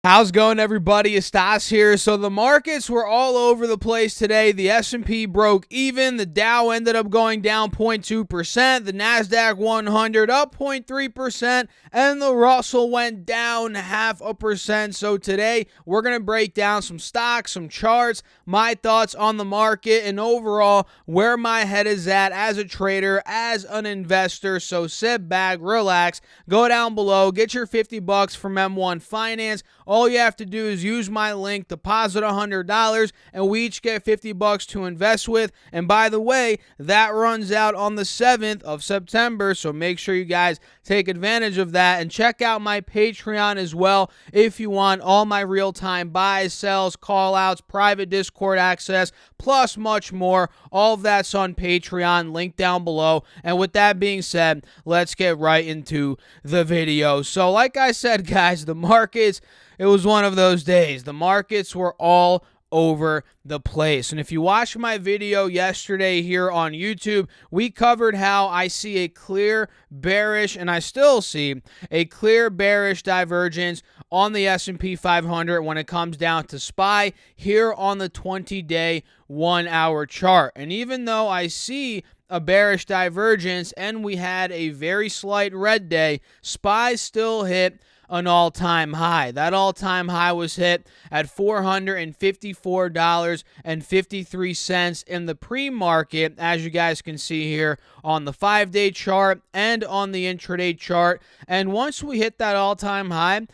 How's it going, everybody? It's Stas here. So the markets were all over the place today. The S&P broke even. The Dow ended up going down 0.2%. The NASDAQ 100 up 0.3%. And the Russell went down 0.5%. So today we're going to break down some stocks, some charts, my thoughts on the market, and overall where my head is at as a trader, as an investor. So sit back, relax, go down below, get your $50 from M1 Finance. All you have to do is use my link, deposit $100, and we each get $50 to invest with. And by the way, that runs out on the 7th of September, so make sure you guys take advantage of that. And check out my Patreon as well if you want all my real-time buys, sells, call-outs, private Discord access, plus much more. All of that's on Patreon, link down below. And with that being said, let's get right into the video. So like I said, guys, the markets, it was one of those days. The markets were all over the place. And if you watched my video yesterday here on YouTube, we covered how I see a clear bearish, and I still see a clear bearish divergence on the S&P 500 when it comes down to SPY here on the 20-day 1-hour chart. And even though I see a bearish divergence and we had a very slight red day, SPY still hit an all-time high. That all-time high was hit at $454.53 in the pre-market, as you guys can see here on the 5-day chart and on the intraday chart. And once we hit that all-time high,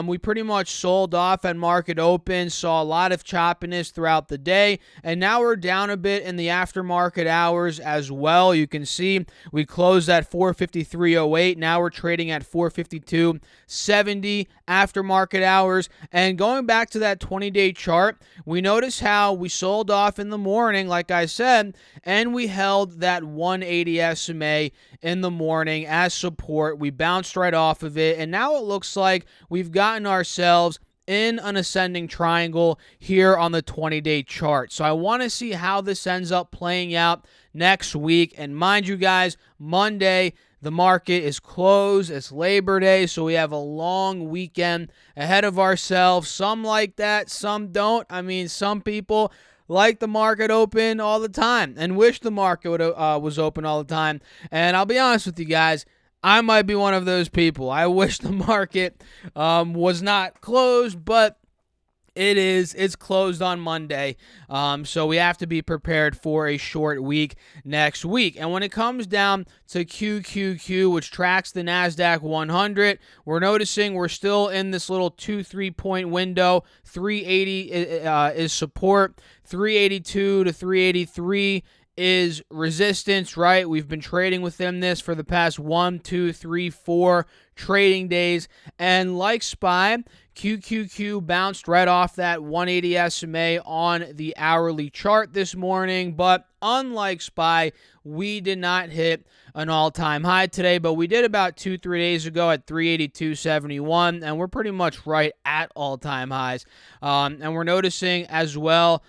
we pretty much sold off at market open, saw a lot of choppiness throughout the day, and now we're down a bit in the aftermarket hours as well. You can see we closed at 453.08. Now we're trading at 452.70 aftermarket hours. And going back to that 20-day chart, we notice how we sold off in the morning, like I said, and we held that 180 SMA in the morning as support. We bounced right off of it, and now it looks like we've gotten ourselves in an ascending triangle here on the 20-day chart. So I want to see how this ends up playing out next week. And mind you guys, Monday, the market is closed. It's Labor Day, so we have a long weekend ahead of ourselves. Some like that, some don't. I mean, some people like the market open all the time and wish the market was open all the time. And I'll be honest with you guys, I might be one of those people. I wish the market was not closed, but it is. It's closed on Monday, so we have to be prepared for a short week next week. And when it comes down to QQQ, which tracks the NASDAQ 100, we're noticing we're still in this little 2-3 point window. 380 is support, 382 to 383 is resistance, right? We've been trading within this for the past 1, 2, 3, 4 trading days. And like SPY, QQQ bounced right off that 180 SMA on the hourly chart this morning. But unlike SPY, we did not hit an all-time high today, but we did about 2-3 days ago at 382.71, and we're pretty much right at all-time highs. And we're noticing as well,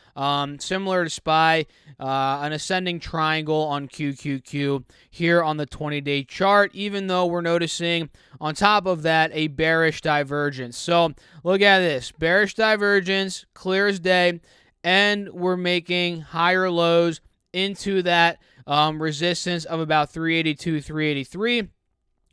similar to SPY, an ascending triangle on QQQ here on the 20-day chart, even though we're noticing on top of that a bearish divergence. So look at this, bearish divergence, clear as day, and we're making higher lows into that resistance of about 382, 383,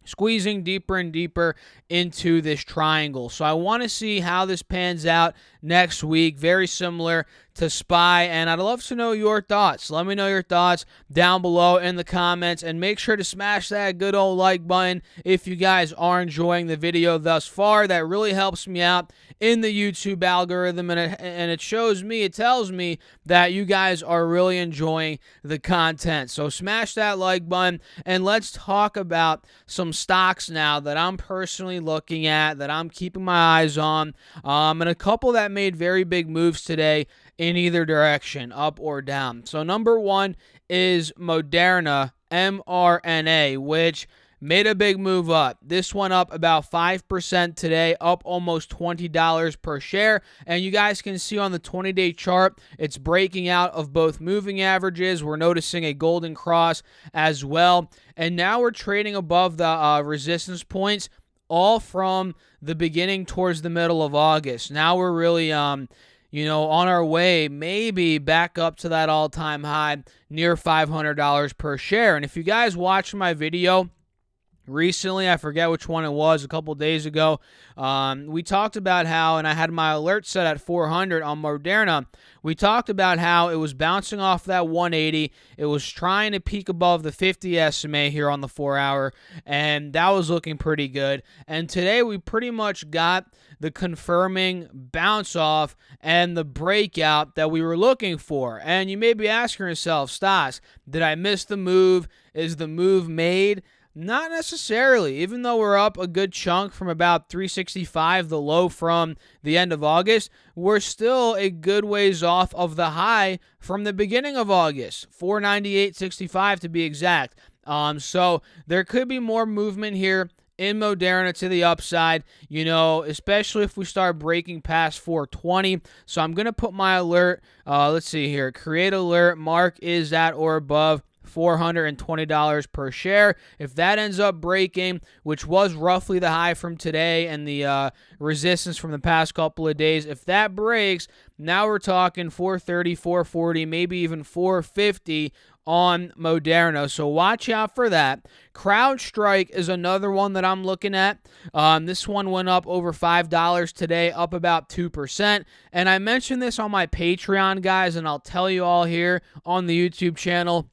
squeezing deeper and deeper into this triangle. So I want to see how this pans out next week. Very similar to SPY, and I'd love to know your thoughts. Let me know your thoughts down below in the comments, and make sure to smash that good old like button if you guys are enjoying the video thus far. That really helps me out in the YouTube algorithm, and it shows me, it tells me that you guys are really enjoying the content. So smash that like button, and let's talk about some stocks now that I'm personally looking at, that I'm keeping my eyes on, and a couple that made very big moves today in either direction, up or down. So number one is Moderna, mRNA, which made a big move up. This one up about 5% today, up almost $20 per share. And you guys can see on the 20-day chart, it's breaking out of both moving averages. We're noticing a golden cross as well. And now we're trading above the resistance points all from the beginning towards the middle of August. Now we're really, on our way, maybe back up to that all-time high near $500 per share. And if you guys watched my video recently, I forget which one it was, a couple days ago, we talked about how, and I had my alert set at 400 on Moderna, we talked about how it was bouncing off that 180, it was trying to peak above the 50 SMA here on the 4-hour, and that was looking pretty good. And today we pretty much got the confirming bounce off and the breakout that we were looking for. And you may be asking yourself, Stas, did I miss the move? Is the move made? Not necessarily. Even though we're up a good chunk from about 365, the low from the end of August, we're still a good ways off of the high from the beginning of August, 498.65 to be exact. So there could be more movement here in Moderna to the upside, especially if we start breaking past 420. So I'm going to put my alert, let's see here, create alert, mark is at or above $420 per share. If that ends up breaking, which was roughly the high from today and the resistance from the past couple of days, if that breaks, now we're talking 430, 440, maybe even 450 on Moderna. So watch out for that. CrowdStrike is another one that I'm looking at. This one went up over $5 today, up about 2%. And I mentioned this on my Patreon, guys, and I'll tell you all here on the YouTube channel.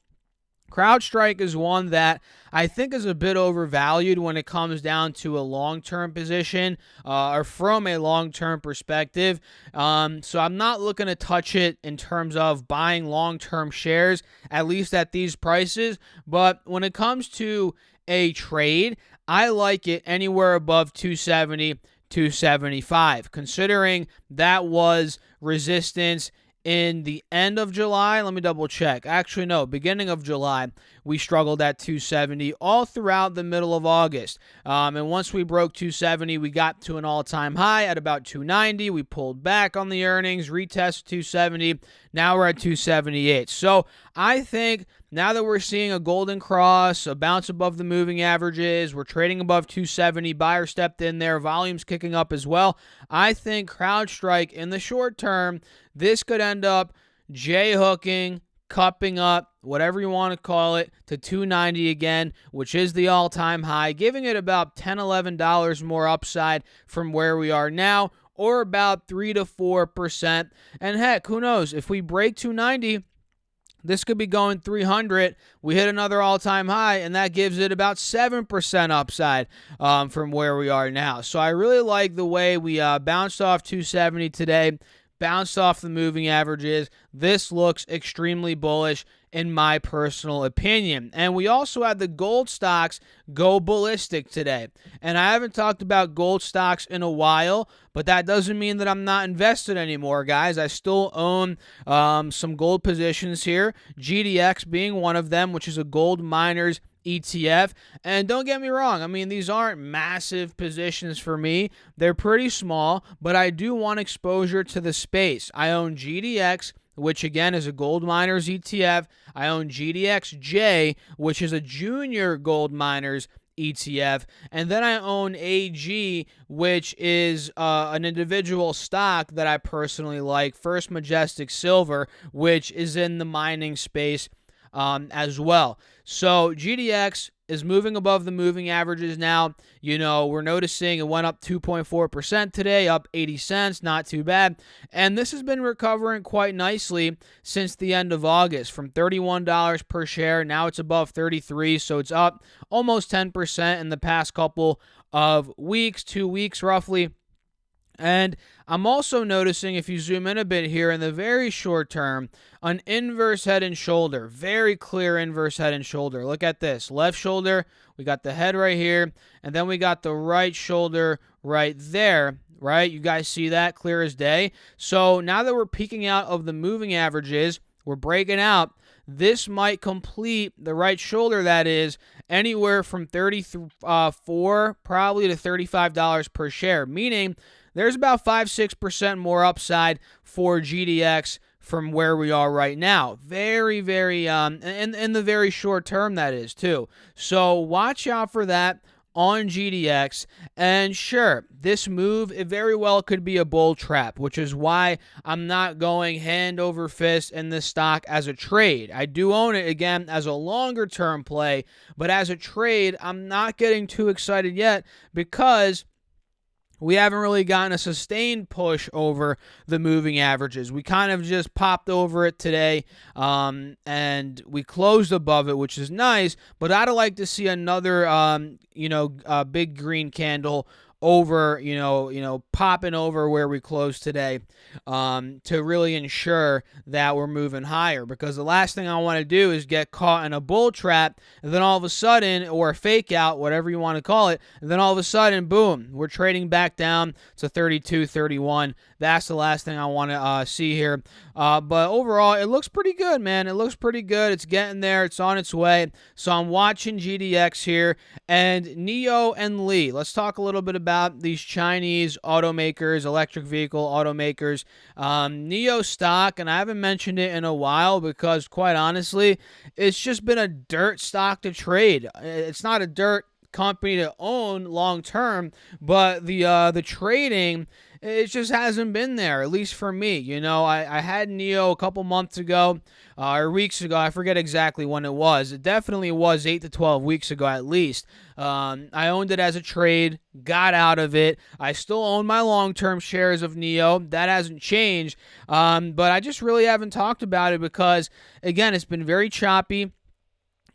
CrowdStrike is one that I think is a bit overvalued when it comes down to a long-term position or from a long-term perspective. So I'm not looking to touch it in terms of buying long-term shares, at least at these prices. But when it comes to a trade, I like it anywhere above 270, 275, considering that was resistance in the end of July. Let me double check. Actually, no, beginning of July, we struggled at 270 all throughout the middle of August. And once we broke 270, we got to an all-time high at about 290. We pulled back on the earnings, retested 270. Now we're at 278. So I think now that we're seeing a golden cross, a bounce above the moving averages, we're trading above 270, buyer stepped in there, volume's kicking up as well. I think CrowdStrike in the short term, this could end up J-hooking, cupping up, whatever you want to call it, to 290 again, which is the all-time high, giving it about $10, $11 more upside from where we are now, or about 3 to 4%. And heck, who knows? If we break 290, this could be going 300. We hit another all-time high, and that gives it about 7% upside from where we are now. So I really like the way we bounced off 270 today, bounced off the moving averages. This looks extremely bullish in my personal opinion. And we also had the gold stocks go ballistic today. And I haven't talked about gold stocks in a while, but that doesn't mean that I'm not invested anymore, guys. I still own some gold positions here, GDX being one of them, which is a gold miners ETF. And don't get me wrong, I mean, these aren't massive positions for me. They're pretty small, but I do want exposure to the space. I own GDX, which again is a gold miners ETF. I own GDXJ, which is a junior gold miners ETF. And then I own AG, which is an individual stock that I personally like, First Majestic Silver, which is in the mining space as well. So GDX is moving above the moving averages now. We're noticing it went up 2.4% today, up 80 cents, not too bad. And this has been recovering quite nicely since the end of August, from $31 per share. Now it's above 33, so it's up almost 10% in the past couple of weeks, 2 weeks roughly. And I'm also noticing, if you zoom in a bit here, in the very short term, an inverse head and shoulder. Very clear inverse head and shoulder. Look at this. Left shoulder, we got the head right here, and then we got the right shoulder right there, right? You guys see that clear as day? So now that we're peaking out of the moving averages, we're breaking out. This might complete the right shoulder, that is, anywhere from $34 probably to $35 per share, meaning there's about 5-6% more upside for GDX from where we are right now. Very, very, in the very short term, that is, too. So watch out for that. on GDX. And sure, this move, it very well could be a bull trap, which is why I'm not going hand over fist in this stock as a trade. I do own it, again, as a longer term play, but as a trade, I'm not getting too excited yet because we haven't really gotten a sustained push over the moving averages. We kind of just popped over it today, and we closed above it, which is nice. But I'd like to see another, big green candle over, popping over where we closed today, to really ensure that we're moving higher. Because the last thing I want to do is get caught in a bull trap, and then all of a sudden, or a fake out, whatever you want to call it, and then all of a sudden, boom, we're trading back down to 32, 31. That's the last thing I want to see here. But overall, it looks pretty good, man. It looks pretty good. It's getting there. It's on its way. So I'm watching GDX here, and Neo and Lee. Let's talk a little bit about these Chinese automakers, electric vehicle automakers. Neo stock, and I haven't mentioned it in a while because, quite honestly, it's just been a dirt stock to trade. It's not a dirt company to own long term, but the trading, it just hasn't been there, at least for me. I had Neo a couple months ago, or weeks ago. I forget exactly when it was. It definitely was 8 to 12 weeks ago at least. I owned it as a trade, got out of it. I still own my long-term shares of Neo. That hasn't changed, but I just really haven't talked about it because, again, it's been very choppy.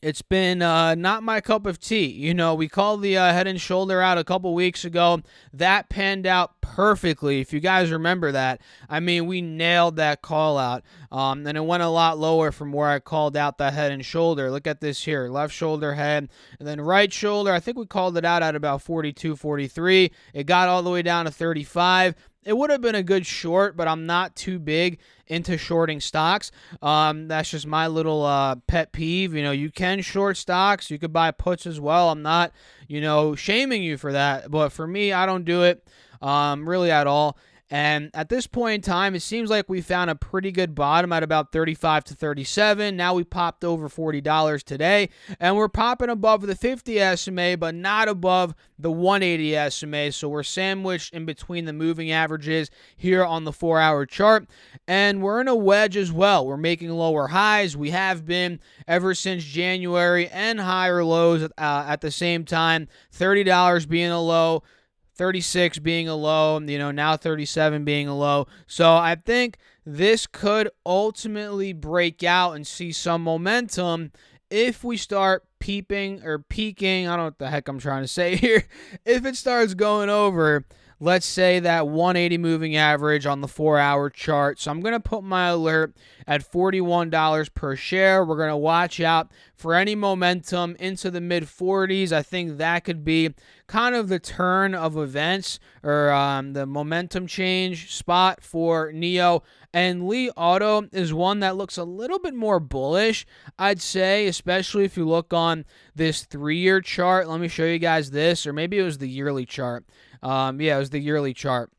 It's been not my cup of tea. We called the head and shoulder out a couple weeks ago. That panned out perfectly, if you guys remember that. I mean, we nailed that call out. And it went a lot lower from where I called out the head and shoulder. Look at this here. Left shoulder head, and then right shoulder. I think we called it out at about 42, 43. It got all the way down to 35. It would have been a good short, but I'm not too big into shorting stocks. That's just my little pet peeve. You can short stocks. You could buy puts as well. I'm not, shaming you for that. But for me, I don't do it really at all. And at this point in time, it seems like we found a pretty good bottom at about 35 to 37. Now we popped over $40 today, and we're popping above the 50 SMA, but not above the 180 SMA. So we're sandwiched in between the moving averages here on the 4-hour chart, and we're in a wedge as well. We're making lower highs. We have been ever since January, and higher lows at the same time. $30 being a low, 36 being a low, now 37 being a low. So I think this could ultimately break out and see some momentum if we start peaking. I don't know what the heck I'm trying to say here. If it starts going over, let's say, that 180 moving average on the 4-hour chart. So I'm going to put my alert at $41 per share. We're going to watch out for any momentum into the mid-40s. I think that could be kind of the turn of events, or the momentum change spot for Neo. And Lee Auto is one that looks a little bit more bullish, I'd say, especially if you look on this 3-year chart. Let me show you guys this, or maybe it was the yearly chart. It was the yearly chart.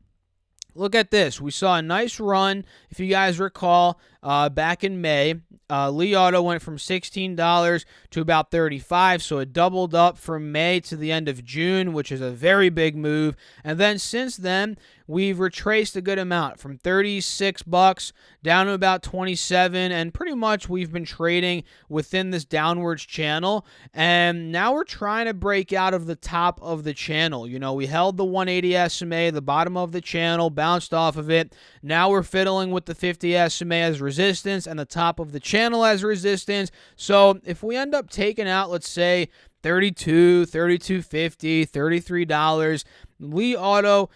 Look at this. We saw a nice run, if you guys recall, back in May. Lee Auto went from $16 to about $35, so it doubled up from May to the end of June, which is a very big move. And then since then, we've retraced a good amount from $36 down to about $27, and pretty much we've been trading within this downwards channel. And now we're trying to break out of the top of the channel. We held the 180 SMA, the bottom of the channel, bounced off of it. Now we're fiddling with the 50 SMA as resistance and the top of the channel as resistance. So if we end up taking out, let's say, $32, $32.50, $33, Lee Auto,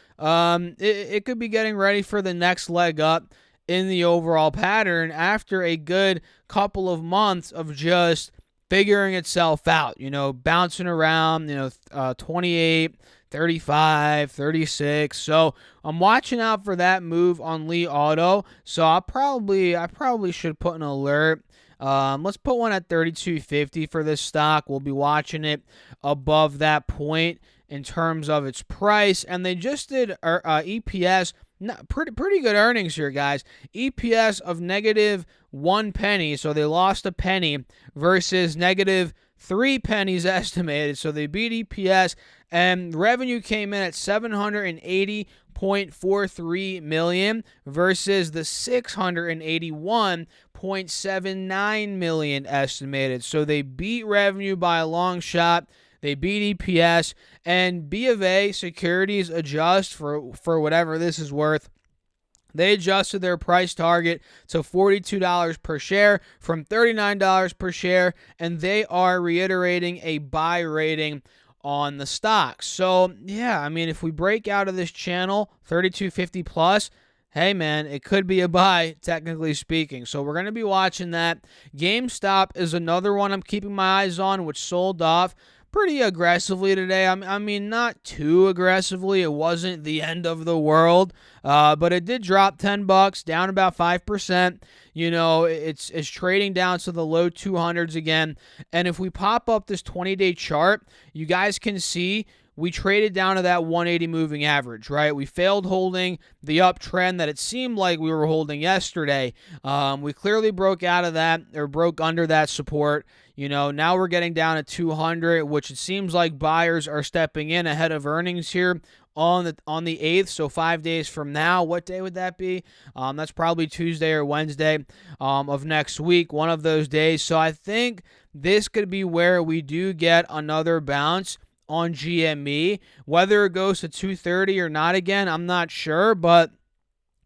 it could be getting ready for the next leg up in the overall pattern after a good couple of months of just figuring itself out, bouncing around, 28, 35, 36. So I'm watching out for that move on Lee Auto. So I probably should put an alert. Let's put one at $32.50 for this stock. We'll be watching it above that point in terms of its price. And they just did EPS. Pretty good earnings here, guys. EPS of -1 penny, so they lost a penny, versus 3 pennies estimated. So they beat EPS, and revenue came in at $780.43 million versus the $681.79 million estimated. So they beat revenue by a long shot. They beat EPS, and B of A Securities adjust for whatever this is worth. They adjusted their price target to $42 per share from $39 per share, and they are reiterating a buy rating on the stock. So, yeah, I mean, if we break out of this channel, 3250 plus, hey, man, it could be a buy, technically speaking. So we're going to be watching that. GameStop is another one I'm keeping my eyes on, which sold off pretty aggressively today. I mean, not too aggressively. It wasn't the end of the world, but it did drop $10, down about 5%. You know, it's trading down to the low 200s again. And if we pop up this 20-day chart, you guys can see we traded down to that 180 moving average, right? We failed holding the uptrend that it seemed like we were holding yesterday. We clearly broke out of that, or broke under that support. You know, now we're getting down to 200, which it seems like buyers are stepping in ahead of earnings here on the 8th, so 5 days from now. What day would that be? That's probably Tuesday or Wednesday of next week, one of those days. So I think this could be where we do get another bounce on GME. Whether it goes to 230 or not again, I'm not sure, but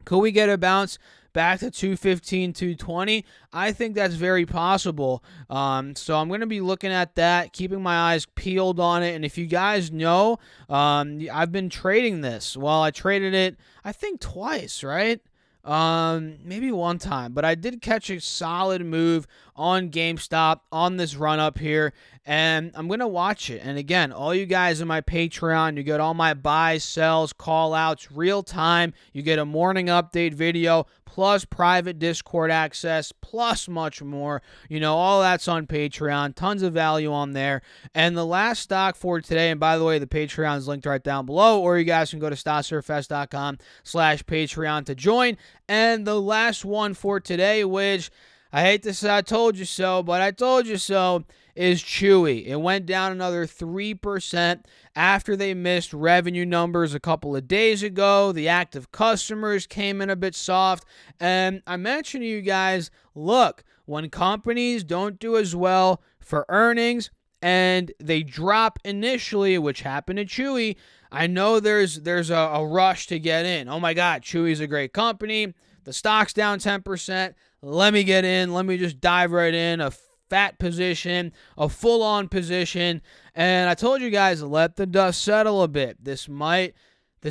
could we get a bounce back to 215, 220? I think that's very possible. So I'm going to be looking at that, keeping my eyes peeled on it. And if you guys know, I've been trading this. Well, I traded it, I think, twice, right? Maybe one time, but I did catch a solid move on GameStop on this run up here, and I'm going to watch it. And again, all you guys in my Patreon, you get all my buys, sells, call outs, real time. You get a morning update video, plus private Discord access, plus much more. You know, all that's on Patreon. Tons of value on there. And the last stock for today, and by the way, the Patreon is linked right down below, or you guys can go to stocksurfest.com/Patreon to join. And the last one for today, which I hate to say I told you so, but I told you so, is Chewie. It went down another 3% after they missed revenue numbers a couple of days ago. The active customers came in a bit soft. And I mentioned to you guys, look, when companies don't do as well for earnings and they drop initially, which happened to Chewie, I know there's a rush to get in. Oh my God, Chewie's a great company. The stock's down 10%. Let me get in. Let me just dive right in. A fat position, a full-on position. And I told you guys, let the dust settle a bit. The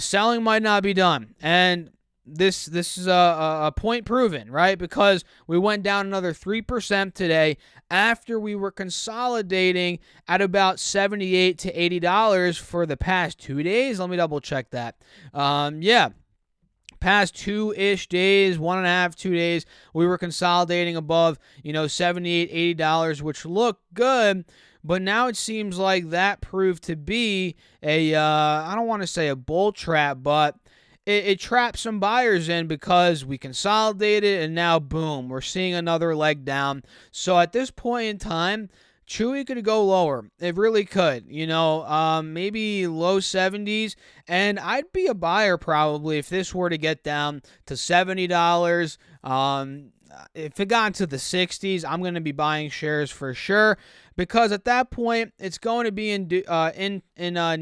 selling might not be done. And this is a point proven, right? Because we went down another 3% today after we were consolidating at about $78 to $80 for the past 2 days. Let me double check that. Past 2-ish days, 1.5, 2 days, we were consolidating above, $78, $80, which looked good. But now it seems like that proved to be I don't want to say a bull trap, but it trapped some buyers in because we consolidated and now, boom, we're seeing another leg down. So at this point in time, Chewie could go lower. It really could, maybe low 70s. And I'd be a buyer probably if this were to get down to $70. If it got into the 60s, I'm going to be buying shares for sure, because at that point, it's going to be in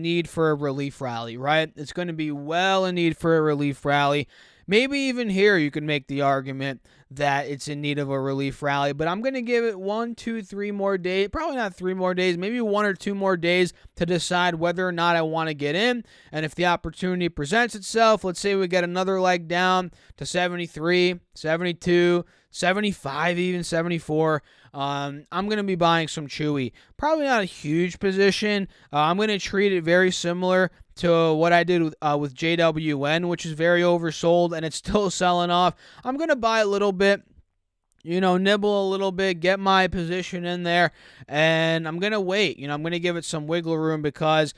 need for a relief rally, right? It's going to be well in need for a relief rally. Maybe even here you can make the argument that it's in need of a relief rally, but I'm going to give it 1, 2, 3 more days, probably not 3 more days, maybe 1 or 2 more days to decide whether or not I want to get in. And if the opportunity presents itself, let's say we get another leg down to 73, 72, 75, even 74, I'm going to be buying some Chewie. Probably not a huge position. I'm going to treat it very similar to what I did with JWN, which is very oversold, and it's still selling off. I'm going to buy a little bit, nibble a little bit, get my position in there, and I'm going to wait. I'm going to give it some wiggle room because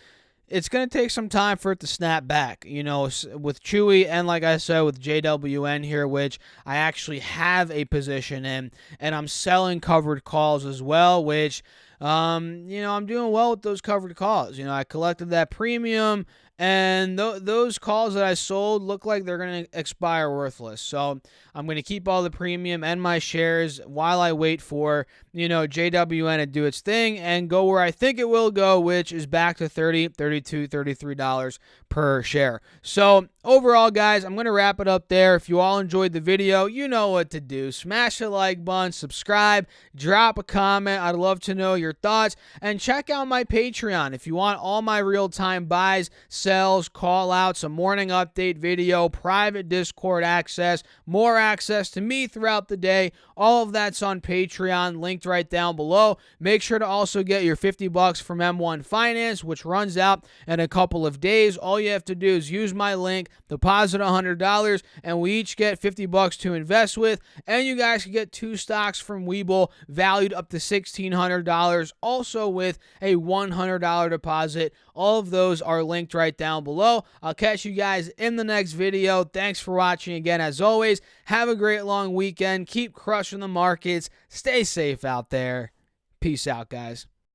it's going to take some time for it to snap back, with Chewie and, like I said, with JWN here, which I actually have a position in, and I'm selling covered calls as well, which I'm doing well with those covered calls. I collected that premium, and those calls that I sold look like they're going to expire worthless. So I'm going to keep all the premium and my shares while I wait for, JWN to do its thing and go where I think it will go, which is back to $30, $32, $33 per share. So overall, guys, I'm going to wrap it up there. If you all enjoyed the video, you know what to do. Smash the like button, subscribe, drop a comment. I'd love to know your thoughts. And check out my Patreon if you want all my real-time buys, sells, call-outs, a morning update video, private Discord access, more access to me throughout the day. All of that's on Patreon, linked right down below. Make sure to also get your $50 from M1 Finance, which runs out in a couple of days. All you have to do is use my link, deposit $100, and we each get $50 to invest with. And you guys can get 2 stocks from Webull valued up to $1,600, also with a $100 deposit. All of those are linked right down below. I'll catch you guys in the next video. Thanks for watching again. As always, have a great long weekend. Keep crushing the markets. Stay safe out there. Peace out, guys.